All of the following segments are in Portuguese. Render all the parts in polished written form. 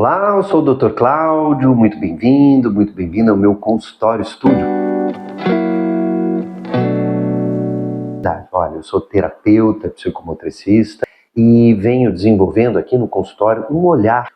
Olá, eu sou o Dr. Cláudio, muito bem-vindo ao meu consultório estúdio. Olha, eu sou terapeuta, psicomotricista e venho desenvolvendo aqui no consultório um olhar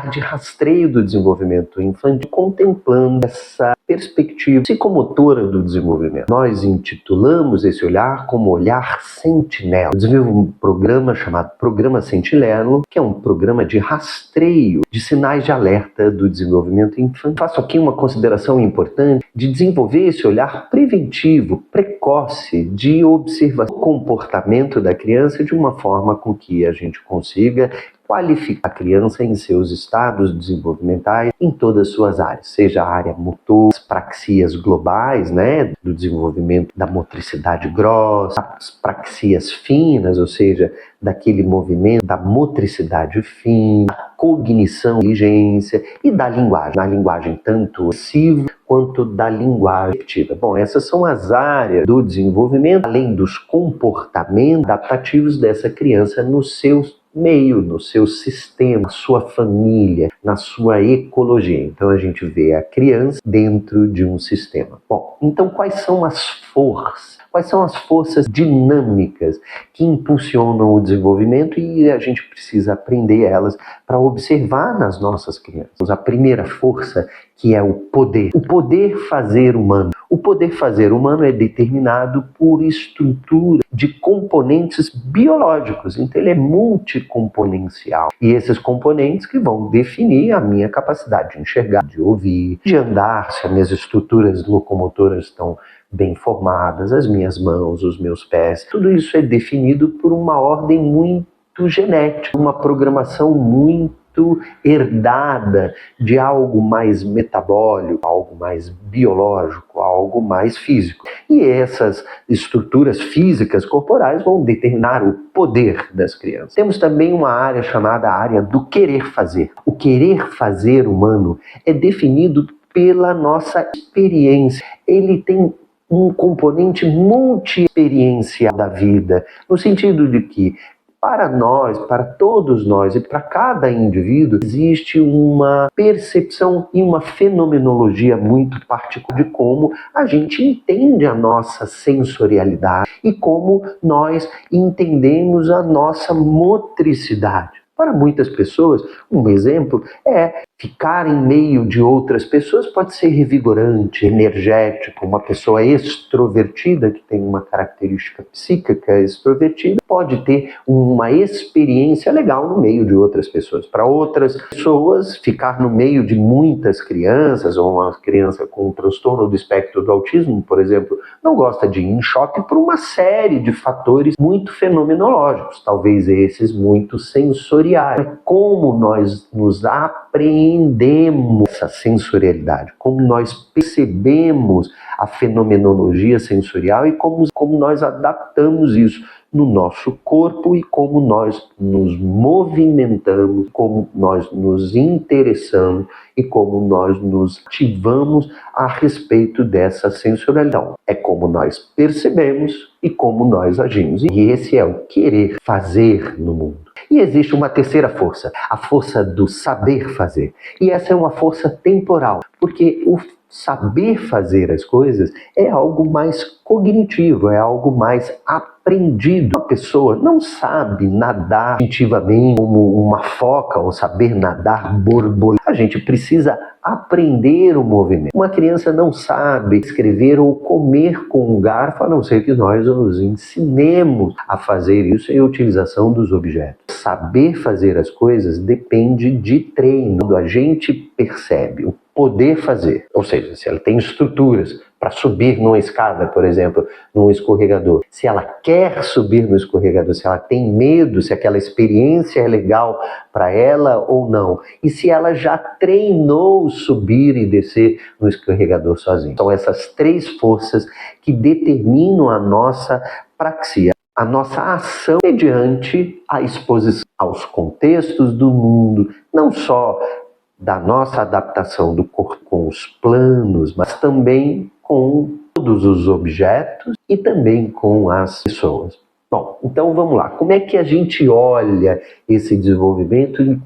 de rastreio do desenvolvimento infantil, contemplando essa perspectiva psicomotora do desenvolvimento. Nós intitulamos esse olhar como olhar sentinela. Eu desenvolvo um programa chamado Programa Sentinela, que é um programa de rastreio de sinais de alerta do desenvolvimento infantil. Faço aqui uma consideração importante de desenvolver esse olhar preventivo, precoce, de observação do comportamento da criança de uma forma com que a gente consiga qualificar a criança em seus estados desenvolvimentais em todas as suas áreas, seja a área motor, as praxias globais, do desenvolvimento da motricidade grossa, as praxias finas, ou seja, daquele movimento da motricidade fina, da cognição, inteligência e da linguagem tanto passiva quanto da linguagem repetida. Bom, essas são as áreas do desenvolvimento, além dos comportamentos adaptativos dessa criança no seu meio, no seu sistema, na sua família, na sua ecologia. Então a gente vê a criança dentro de um sistema. Bom, então quais são as forças? Quais são as forças dinâmicas que impulsionam o desenvolvimento e a gente precisa aprender elas para observar nas nossas crianças? A primeira força, que é o poder fazer humano. O poder fazer humano é determinado por estrutura de componentes biológicos, então ele é multicomponencial. E esses componentes que vão definir a minha capacidade de enxergar, de ouvir, de andar, se as minhas estruturas locomotoras estão bem formadas, as minhas mãos, os meus pés. Tudo isso é definido por uma ordem muito genética, uma programação muito herdada de algo mais metabólico, algo mais biológico, algo mais físico. E essas estruturas físicas corporais vão determinar o poder das crianças. Temos também uma área chamada área do querer fazer. O querer fazer humano é definido pela nossa experiência. Ele tem um componente multi-experiencial da vida, no sentido de que para nós, para todos nós e para cada indivíduo, existe uma percepção e uma fenomenologia muito particular de como a gente entende a nossa sensorialidade e como nós entendemos a nossa motricidade. Para muitas pessoas, um exemplo é ficar em meio de outras pessoas pode ser revigorante, energético. Uma pessoa extrovertida, que tem uma característica psíquica extrovertida, pode ter uma experiência legal no meio de outras pessoas. Para outras pessoas, ficar no meio de muitas crianças, ou uma criança com um transtorno do espectro do autismo, por exemplo, não gosta de ir em shopping por uma série de fatores muito fenomenológicos, talvez esses muito sensoriais. Como nós nos apreendemos essa sensorialidade, como nós percebemos a fenomenologia sensorial e como nós adaptamos isso no nosso corpo e como nós nos movimentamos, como nós nos interessamos e como nós nos ativamos a respeito dessa sensorialidade. É como nós percebemos e como nós agimos. E esse é o querer fazer no mundo. E existe uma terceira força, a força do saber fazer. E essa é uma força temporal, porque o saber fazer as coisas é algo mais cognitivo, é algo mais aprendido. Uma pessoa não sabe nadar instintivamente como uma foca ou saber nadar borboleta. A gente precisa aprender o movimento. Uma criança não sabe escrever ou comer com um garfo, a não ser que nós os ensinemos a fazer isso em utilização dos objetos. Saber fazer as coisas depende de treino. Quando a gente percebe o poder fazer, ou seja, se ela tem estruturas para subir numa escada, por exemplo, num escorregador, se ela quer subir no escorregador, se ela tem medo, se aquela experiência é legal para ela ou não, e se ela já treinou subir e descer no escorregador sozinha. São essas três forças que determinam a nossa praxia, a nossa ação mediante a exposição aos contextos do mundo, não só da nossa adaptação do corpo com os planos, mas também com todos os objetos e também com as pessoas. Bom, então vamos lá. Como é que a gente olha esse desenvolvimento e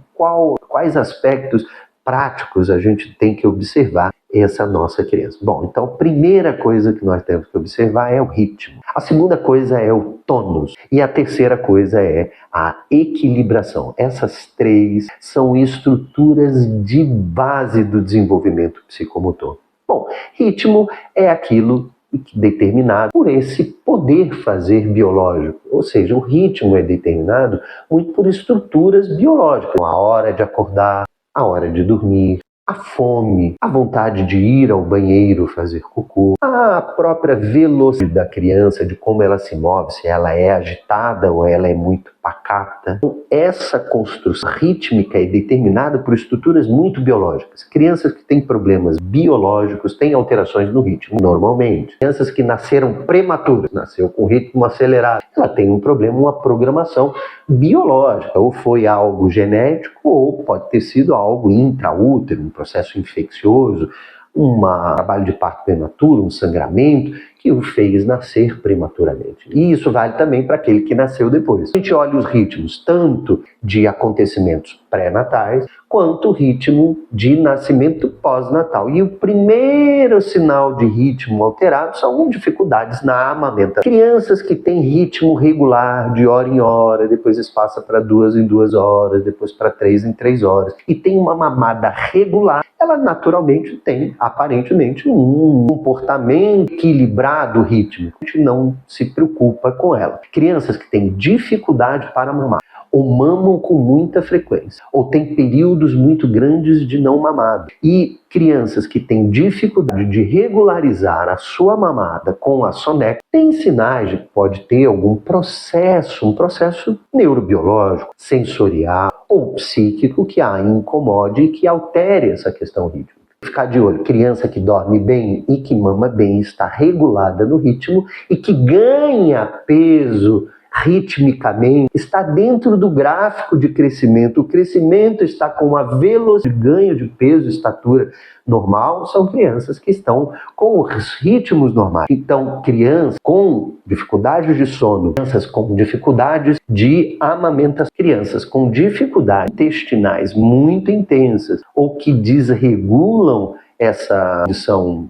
Quais aspectos práticos a gente tem que observar essa nossa criança? Bom, então a primeira coisa que nós temos que observar é o ritmo. A segunda coisa é o tônus. E a terceira coisa é a equilibração. Essas três são estruturas de base do desenvolvimento psicomotor. Bom, ritmo é aquilo determinado por esse poder fazer biológico. Ou seja, o ritmo é determinado muito por estruturas biológicas. A hora de acordar, a hora de dormir, a fome, a vontade de ir ao banheiro fazer cocô, a própria velocidade da criança, de como ela se move, se ela é agitada ou ela é muito pacata. Então, essa construção rítmica é determinada por estruturas muito biológicas. Crianças que têm problemas biológicos têm alterações no ritmo, normalmente. Crianças que nasceram prematuras, nasceu com ritmo acelerado, ela tem um problema, uma programação biológica, ou foi algo genético, ou pode ter sido algo intraútero, um processo infeccioso, um trabalho de parto prematuro, um sangramento, que o fez nascer prematuramente. E isso vale também para aquele que nasceu depois. A gente olha os ritmos tanto de acontecimentos pré-natais, quanto o ritmo de nascimento pós-natal. E o primeiro sinal de ritmo alterado são dificuldades na amamentação. Crianças que têm ritmo regular, de hora em hora, depois isso passa para 2 em 2 horas, depois para 3 em 3 horas, e tem uma mamada regular, ela naturalmente tem, aparentemente, um comportamento equilibrado rítmico. A gente não se preocupa com ela. Crianças que têm dificuldade para mamar, ou mamam com muita frequência, ou tem períodos muito grandes de não mamada. E crianças que têm dificuldade de regularizar a sua mamada com a soneca, tem sinais de que pode ter algum processo, um processo neurobiológico, sensorial ou psíquico que a incomode e que altere essa questão rítmica. Ficar de olho, criança que dorme bem e que mama bem está regulada no ritmo e que ganha peso ritmicamente, está dentro do gráfico de crescimento. O crescimento está com uma velocidade de ganho de peso, estatura normal, são crianças que estão com os ritmos normais. Então, crianças com dificuldades de sono, crianças com dificuldades de amamentação, crianças com dificuldades intestinais muito intensas ou que desregulam essa condição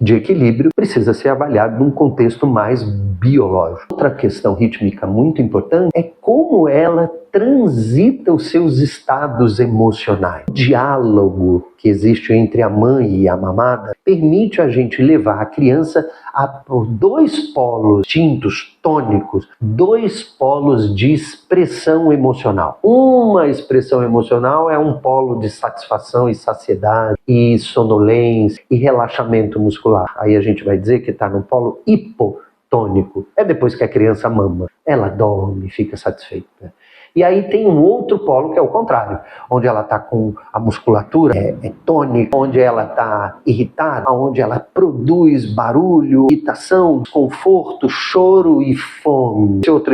de equilíbrio, precisa ser avaliado num contexto mais biológico. Outra questão rítmica muito importante é como ela transita os seus estados emocionais. O diálogo que existe entre a mãe e a mamada permite a gente levar a criança por 2 polos distintos, tônicos, 2 polos de expressão emocional. Uma expressão emocional é um polo de satisfação e saciedade, e sonolência, e relaxamento muscular. Aí a gente vai dizer que está no polo hipotônico. É depois que a criança mama, ela dorme, fica satisfeita. E aí tem um outro polo que é o contrário, onde ela está com a musculatura tônica, onde ela está irritada, onde ela produz barulho, irritação, desconforto, choro e fome. Esse outro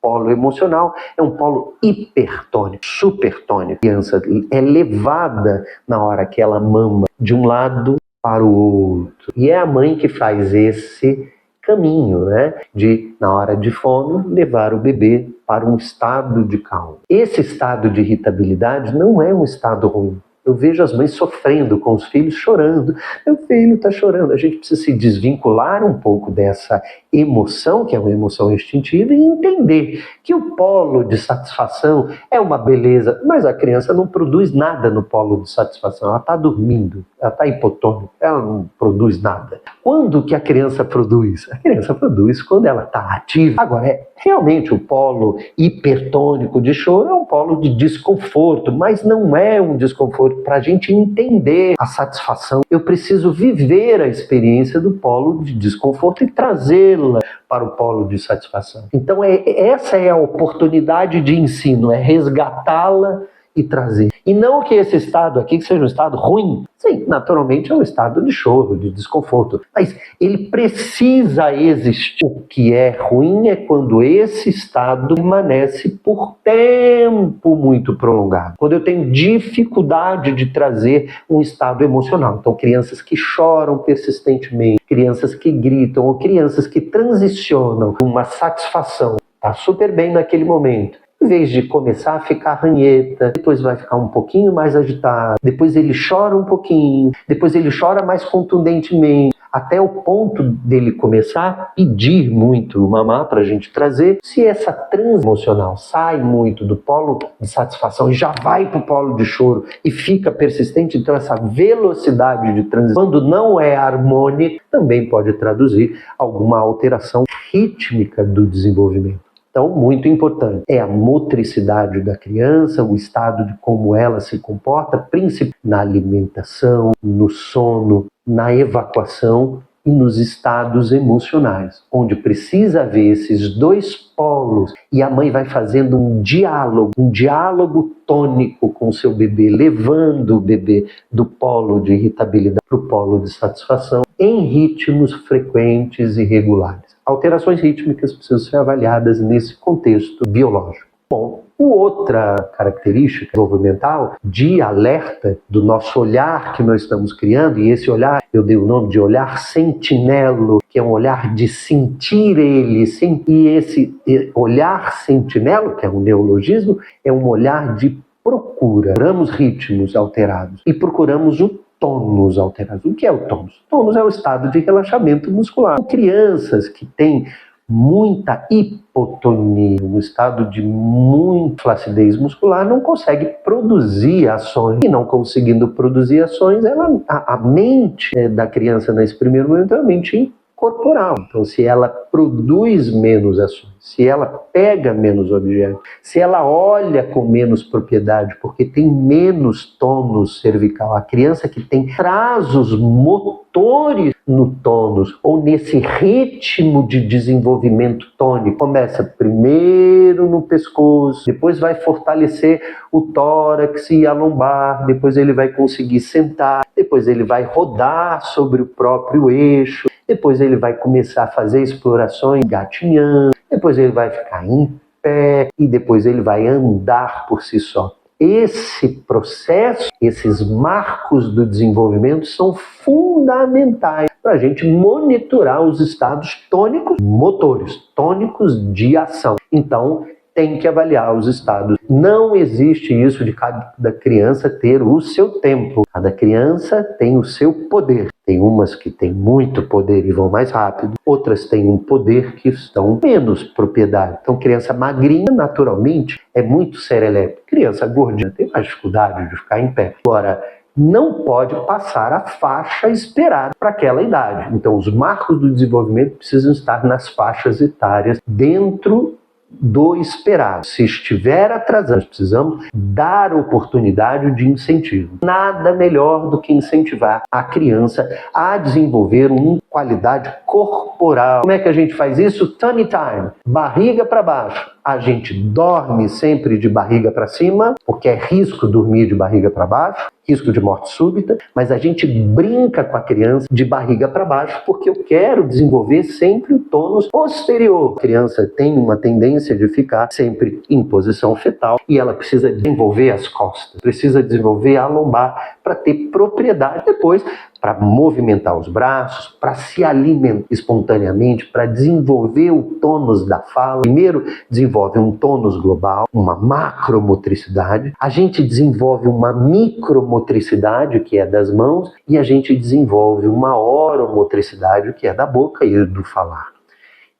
polo emocional é um polo hipertônico, supertônico. A criança é levada na hora que ela mama de um lado para o outro. E é a mãe que faz esse caminho, de, na hora de fome, levar o bebê para um estado de calma. Esse estado de irritabilidade não é um estado ruim. Eu vejo as mães sofrendo com os filhos, chorando. Meu filho está chorando. A gente precisa se desvincular um pouco dessa emoção, que é uma emoção instintiva, e entender que o polo de satisfação é uma beleza, mas a criança não produz nada no polo de satisfação. Ela está dormindo, ela está hipotônica, ela não produz nada. Quando que a criança produz? A criança produz quando ela está ativa. Agora, realmente o polo hipertônico de choro é um polo de desconforto, mas não é um desconforto. Para a gente entender a satisfação, eu preciso viver a experiência do polo de desconforto e trazê-la para o polo de satisfação. Então essa é a oportunidade de ensino, é resgatá-la e trazer. E não que esse estado aqui seja um estado ruim. Sim, naturalmente é um estado de choro, de desconforto. Mas ele precisa existir. O que é ruim é quando esse estado permanece por tempo muito prolongado. Quando eu tenho dificuldade de trazer um estado emocional. Então, crianças que choram persistentemente, crianças que gritam, ou crianças que transicionam uma satisfação. Está super bem naquele momento. Em vez de começar a ficar ranheta, depois vai ficar um pouquinho mais agitado, depois ele chora um pouquinho, depois ele chora mais contundentemente, até o ponto dele começar a pedir muito o mamar para a gente trazer. Se essa transição emocional sai muito do polo de satisfação e já vai para o polo de choro e fica persistente, então essa velocidade de transição, quando não é harmônica, também pode traduzir alguma alteração rítmica do desenvolvimento. Então, muito importante, é a motricidade da criança, o estado de como ela se comporta, principalmente na alimentação, no sono, na evacuação e nos estados emocionais, onde precisa haver esses dois polos e a mãe vai fazendo um diálogo tônico com o seu bebê, levando o bebê do polo de irritabilidade para o polo de satisfação em ritmos frequentes e regulares. Alterações rítmicas precisam ser avaliadas nesse contexto biológico. Bom, outra característica desenvolvimental de alerta do nosso olhar que nós estamos criando, e esse olhar eu dei o nome de olhar sentinelo, que é um olhar de sentir ele, e esse olhar sentinelo, que é um neologismo, é um olhar de procura. Procuramos ritmos alterados e procuramos o tônus alterado. O que é o tônus? O tônus é o estado de relaxamento muscular. Crianças que têm muita hipotonia, um estado de muita flacidez muscular, não consegue produzir ações. E não conseguindo produzir ações, a mente da criança nesse primeiro momento é a mente corporal. Então, se ela produz menos ações, se ela pega menos objetos, se ela olha com menos propriedade, porque tem menos tônus cervical, a criança que traz os motores no tônus, ou nesse ritmo de desenvolvimento tônico, começa primeiro no pescoço, depois vai fortalecer o tórax e a lombar, depois ele vai conseguir sentar, depois ele vai rodar sobre o próprio eixo, depois ele vai começar a fazer explorações gatinhando, depois ele vai ficar em pé e depois ele vai andar por si só. Esse processo, esses marcos do desenvolvimento são fundamentais para a gente monitorar os estados tônicos motores, tônicos de ação. Então, tem que avaliar os estados. Não existe isso de cada criança ter o seu tempo. Cada criança tem o seu poder. Tem umas que têm muito poder e vão mais rápido. Outras têm um poder que estão menos propriedade. Então, criança magrinha, naturalmente, é muito serelepe. Criança gordinha tem mais dificuldade de ficar em pé. Agora, não pode passar a faixa esperada para aquela idade. Então, os marcos do desenvolvimento precisam estar nas faixas etárias dentro do esperado. Se estiver atrasando, nós precisamos dar oportunidade de incentivo. Nada melhor do que incentivar a criança a desenvolver uma qualidade corporal. Como é que a gente faz isso? Tummy time. Barriga para baixo. A gente dorme sempre de barriga para cima, porque é risco dormir de barriga para baixo, risco de morte súbita, mas a gente brinca com a criança de barriga para baixo, porque eu quero desenvolver sempre o tônus posterior. A criança tem uma tendência de ficar sempre em posição fetal e ela precisa desenvolver as costas, precisa desenvolver a lombar para ter propriedade depois, para movimentar os braços, para se alimentar espontaneamente, para desenvolver o tônus da fala. Primeiro, desenvolve um tônus global, uma macromotricidade. A gente desenvolve uma micromotricidade, que é das mãos, e a gente desenvolve uma oromotricidade, que é da boca e do falar.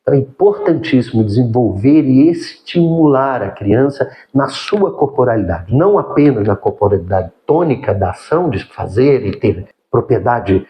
Então é importantíssimo desenvolver e estimular a criança na sua corporalidade, não apenas na corporalidade tônica da ação, de fazer e ter propriedade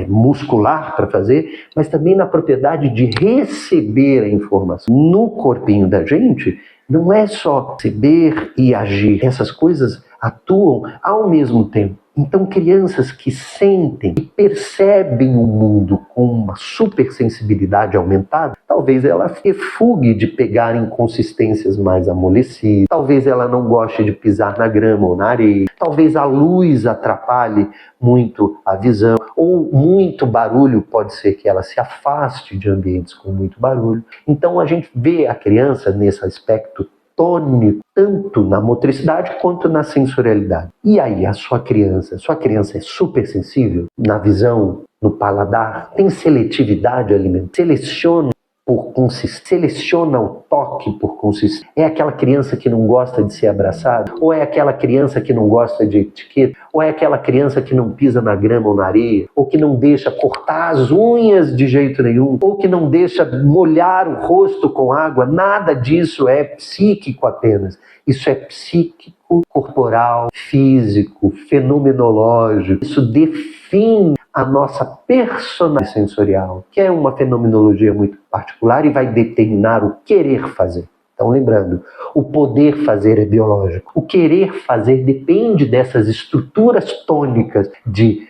muscular para fazer, mas também na propriedade de receber a informação. No corpinho da gente, não é só receber e agir. Essas coisas atuam ao mesmo tempo. Então, crianças que sentem e percebem o mundo com uma supersensibilidade aumentada, talvez ela refugue de pegar inconsistências mais amolecidas, talvez ela não goste de pisar na grama ou na areia, talvez a luz atrapalhe muito a visão, ou muito barulho pode ser que ela se afaste de ambientes com muito barulho. Então, a gente vê a criança nesse aspecto tônico, tanto na motricidade quanto na sensorialidade. E aí, a sua criança é super sensível na visão, no paladar, tem seletividade alimentar, seleciona por consistência, seleciona o toque por consistência. É aquela criança que não gosta de ser abraçada? Ou é aquela criança que não gosta de etiqueta? Ou é aquela criança que não pisa na grama ou na areia? Ou que não deixa cortar as unhas de jeito nenhum? Ou que não deixa molhar o rosto com água? Nada disso é psíquico apenas. Isso é psíquico, corporal, físico, fenomenológico. Isso define a nossa personalidade sensorial, que é uma fenomenologia muito particular e vai determinar o querer fazer. Então, lembrando, o poder fazer é biológico. O querer fazer depende dessas estruturas tônicas de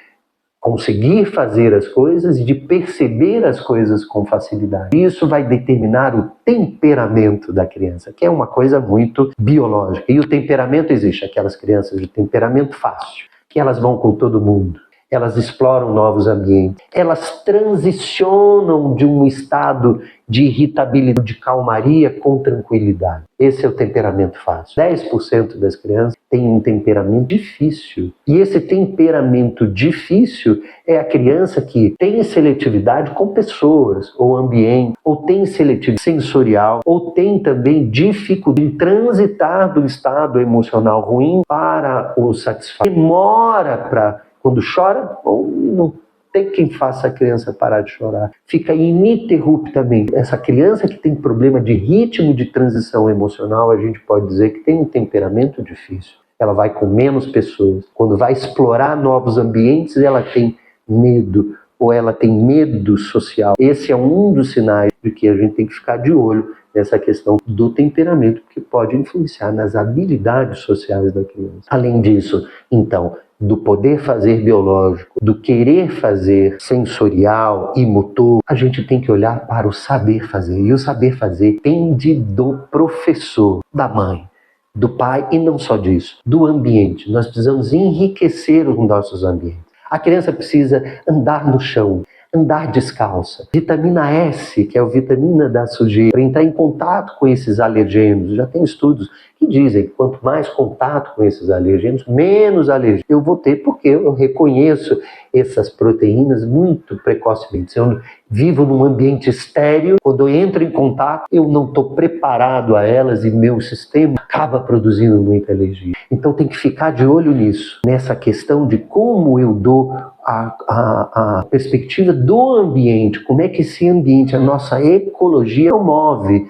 conseguir fazer as coisas e de perceber as coisas com facilidade. Isso vai determinar o temperamento da criança, que é uma coisa muito biológica. E o temperamento existe. Aquelas crianças de temperamento fácil, que elas vão com todo mundo. Elas exploram novos ambientes, elas transicionam de um estado de irritabilidade, de calmaria com tranquilidade. Esse é o temperamento fácil. 10% das crianças têm um temperamento difícil. E esse temperamento difícil é a criança que tem seletividade com pessoas, ou ambiente, ou tem seletividade sensorial, ou tem também dificuldade em transitar do estado emocional ruim para o satisfatório. Demora para... Quando chora, não tem quem faça a criança parar de chorar. Fica ininterruptamente. Essa criança que tem problema de ritmo de transição emocional, a gente pode dizer que tem um temperamento difícil. Ela vai com menos pessoas. Quando vai explorar novos ambientes, ela tem medo, ou ela tem medo social. Esse é um dos sinais de que a gente tem que ficar de olho nessa questão do temperamento, que pode influenciar nas habilidades sociais da criança. Além disso, então, do poder fazer biológico, do querer fazer sensorial e motor, a gente tem que olhar para o saber fazer. E o saber fazer depende do professor, da mãe, do pai e não só disso, do ambiente. Nós precisamos enriquecer os nossos ambientes. A criança precisa andar no chão, andar descalça. Vitamina S, que é a vitamina da sujeira, para entrar em contato com esses alergênios. Já tem estudos que dizem que quanto mais contato com esses alergênios, menos alergia eu vou ter, porque eu reconheço essas proteínas muito precocemente. Se eu vivo num ambiente estéril, quando eu entro em contato, eu não estou preparado a elas e meu sistema acaba produzindo muita alergia. Então tem que ficar de olho nisso, nessa questão de como eu dou a perspectiva do ambiente, como é que esse ambiente, a nossa ecologia promove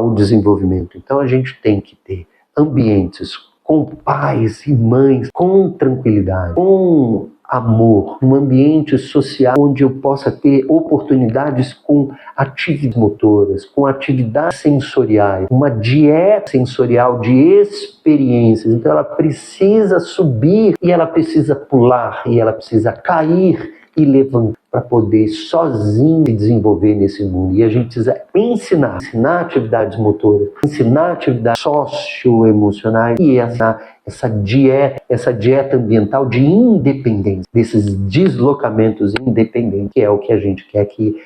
o desenvolvimento. Então a gente tem que ter ambientes com pais e mães, com tranquilidade, com amor, um ambiente social onde eu possa ter oportunidades com atividades motoras, com atividades sensoriais, uma dieta sensorial de experiências. Então ela precisa subir e ela precisa pular e ela precisa cair e levantar para poder sozinho se desenvolver nesse mundo. E a gente precisa ensinar atividades motoras, ensinar atividades socioemocionais e essa dieta ambiental de independência, desses deslocamentos independentes, que é o que a gente quer, que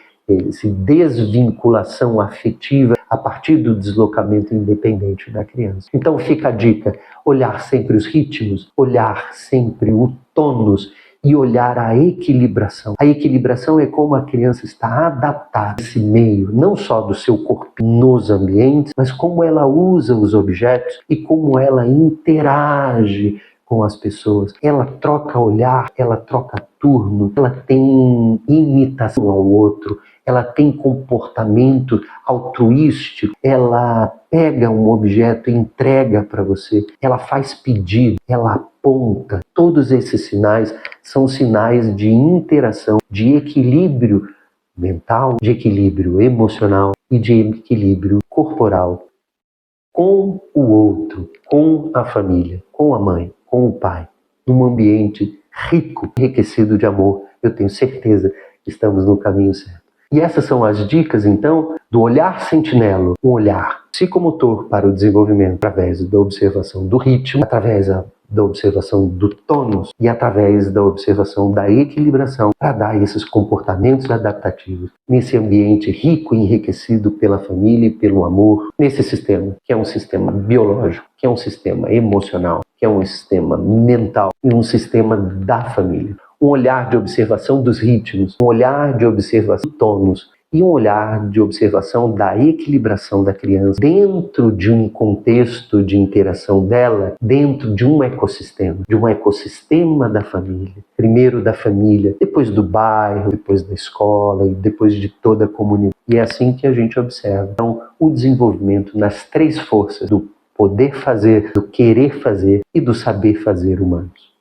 essa desvinculação afetiva a partir do deslocamento independente da criança. Então fica a dica, olhar sempre os ritmos, olhar sempre o tônus, e olhar a equilibração. A equilibração é como a criança está adaptada a esse meio, não só do seu corpo nos ambientes, mas como ela usa os objetos e como ela interage com as pessoas. Ela troca olhar, ela troca turno, ela tem imitação ao outro, ela tem comportamento altruístico, ela pega um objeto e entrega para você, ela faz pedido, ela aponta. Todos esses sinais são sinais de interação, de equilíbrio mental, de equilíbrio emocional e de equilíbrio corporal com o outro, com a família, com a mãe, com o pai, num ambiente rico, enriquecido de amor. Eu tenho certeza que estamos no caminho certo. E essas são as dicas, então, do olhar sentinelo, um olhar psicomotor para o desenvolvimento através da observação do ritmo, através da observação do tônus e através da observação da equilibração para dar esses comportamentos adaptativos nesse ambiente rico e enriquecido pela família e pelo amor, nesse sistema, que é um sistema biológico, que é um sistema emocional, que é um sistema mental e um sistema da família. Um olhar de observação dos ritmos, um olhar de observação do tônus e um olhar de observação da equilibração da criança dentro de um contexto de interação dela, dentro de um ecossistema da família. Primeiro da família, depois do bairro, depois da escola e depois de toda a comunidade. E é assim que a gente observa. Então, o desenvolvimento nas três forças do poder fazer, do querer fazer e do saber fazer humanos.